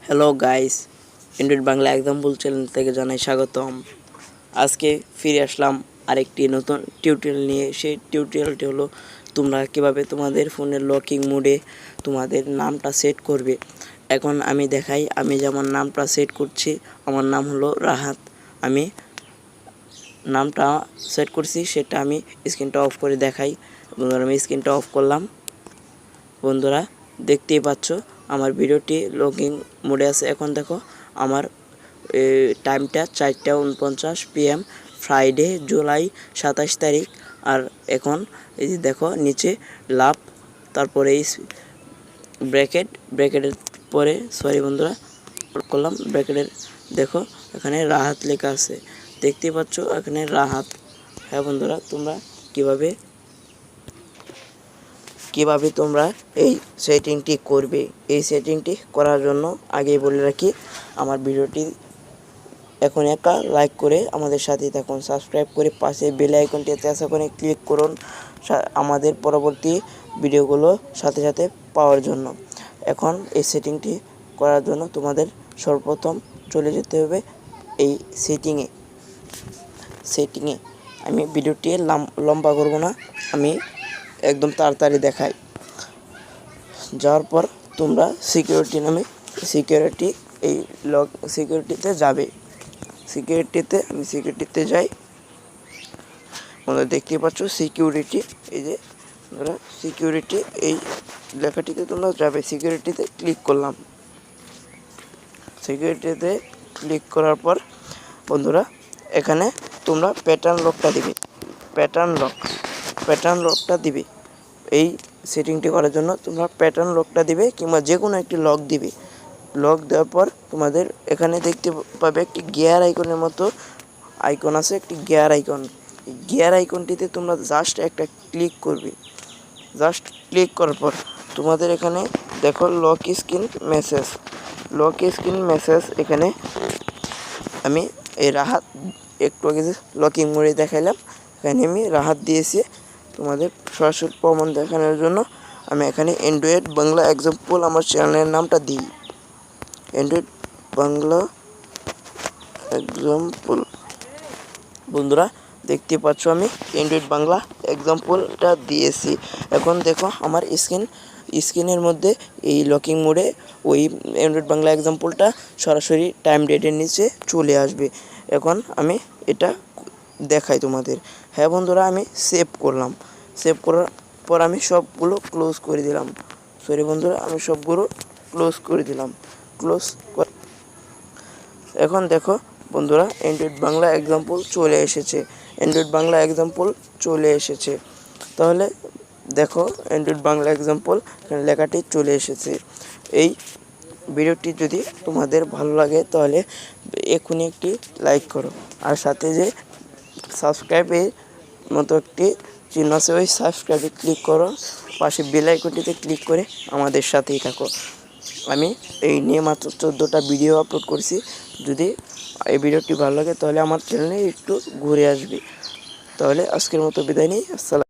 Hello guys, Android Bangla example channel থেকে জানাই স্বাগতম। আজকে ফিরে আসলাম আরেকটি নতুন টিউটোরিয়াল নিয়ে। সেই টিউটোরিয়ালটি হলো তোমরা কিভাবে তোমাদের ফোনের লকিং মোডে তোমাদের নামটা সেট করবে। এখন আমি দেখাই, আমি যেমন নামটা সেট করছি। আমার নাম হলো রাহাত। আমি নামটা সেট করছি, সেটা আমি স্ক্রিনটা অফ করে দেখাই। বন্ধুরা, আমি স্ক্রিনটা অফ করলাম। বন্ধুরা, দেখতেই পাচ্ছ আমার ভিডিওটি লকিং মোডে আছে। এখন দেখো আমার টাইমটা 4টা 49 PM, ফ্রাইডে জুলাই 27 তারিখ। আর এখন এই যে দেখো নিচে লাভ, তারপরে এই ব্র্যাকেটের পরে বন্ধুরা করলাম ব্র্যাকেটের, দেখো এখানে রাহাত লেখা আছে, দেখতে পাচ্ছ এখানে রাহাত। হ্যাঁ বন্ধুরা, তোমরা কিভাবে তোমরা এই সেটিংটি করবে। এই সেটিংটি করার জন্য আগেই বলে রাখি, আমার ভিডিওটি এখন একটা লাইক করে আমাদের সাথেই থাকুন, সাবস্ক্রাইব করে পাশে বেল আইকনটিতে আশা করে ক্লিক করুন আমাদের পরবর্তী ভিডিওগুলো সাথে সাথে পাওয়ার জন্য। এখন এই সেটিংটি করার জন্য তোমাদের সর্বপ্রথম চলে যেতে হবে এই সেটিংয়ে। আমি ভিডিওটি লম্বা করব না, আমি একদম তাড়াতাড়ি দেখাই। যাওয়ার পর তোমরা সিকিউরিটিতে যাবে। আমি সিকিউরিটিতে যাই। তোমরা দেখতে পাচ্ছ সিকিউরিটি, এই যে সিকিউরিটি, এই লেখাটিতে তোমরা যাবে। সিকিউরিটিতে ক্লিক করলাম। সিকিউরিটিতে ক্লিক করার পর বন্ধুরা এখানে তোমরা প্যাটার্ন লকটা দিবে। এই সেটিংটি করার জন্য তোমরা প্যাটার্ন লকটা দিবে, কিংবা যে কোনো একটি লক দিবে। লক দেওয়ার পর তোমাদের এখানে দেখতে পাবে একটি গিয়ার আইকনের মতো আইকন আছে, একটি গিয়ার আইকনটিতে তোমরা জাস্ট একটা ক্লিক করবে। জাস্ট ক্লিক করার পর তোমাদের এখানে দেখো লক স্ক্রিন মেসেজ। এখানে আমি এই রাহাত একটু আগে লকিং মোডে দেখাইলাম, এখানে আমি রাহাত দিয়েছি। তোমাদের সরাসরি প্রমাণ দেখানোর জন্য আমি এখানে এন্ড্রয়েড বাংলা এক্সাম্পল আমার চ্যানেলের নামটা দিই, এন্ড্রয়েড বাংলা এক্সাম্পল। বন্ধুরা দেখতে পাচ্ছ আমি এন্ড্রয়েড বাংলা এক্সাম্পলটা দিয়েছি। এখন দেখো আমার স্ক্রিনের মধ্যে এই লকিং মোডে ওই এন্ড্রয়েড বাংলা এক্সাম্পলটা সরাসরি টাইম ডেটের নিচে চলে আসবে। এখন আমি এটা দেখাই তোমাদের। হ্যাঁ বন্ধুরা, আমি সেভ করার পর আমি সবগুলো ক্লোজ করে দিলাম। এখন দেখো বন্ধুরা, এন্ড্রয়েড বাংলা এক্সাম্পল চলে এসেছে। তাহলে দেখো এন্ড্রয়েড বাংলা এক্সাম্পল লেখাটি চলে এসেছে। এই ভিডিওটি যদি তোমাদের ভালো লাগে তাহলে এখনই একটি লাইক করো, আর সাথে যে সাবস্ক্রাইবের মতো একটি চিহ্ন আছে, ওই সাবস্ক্রাইবে ক্লিক করো, পাশে বেল আইকনটিতে ক্লিক করে আমাদের সাথেই থাকো। আমি এই নিয়ে মাত্র 14টা ভিডিও আপলোড করছি। যদি এই ভিডিওটি ভালো লাগে তাহলে আমার চ্যানেলে একটু ঘুরে আসবে। তাহলে আজকের মতো বিদায় নিই। আসসালাম।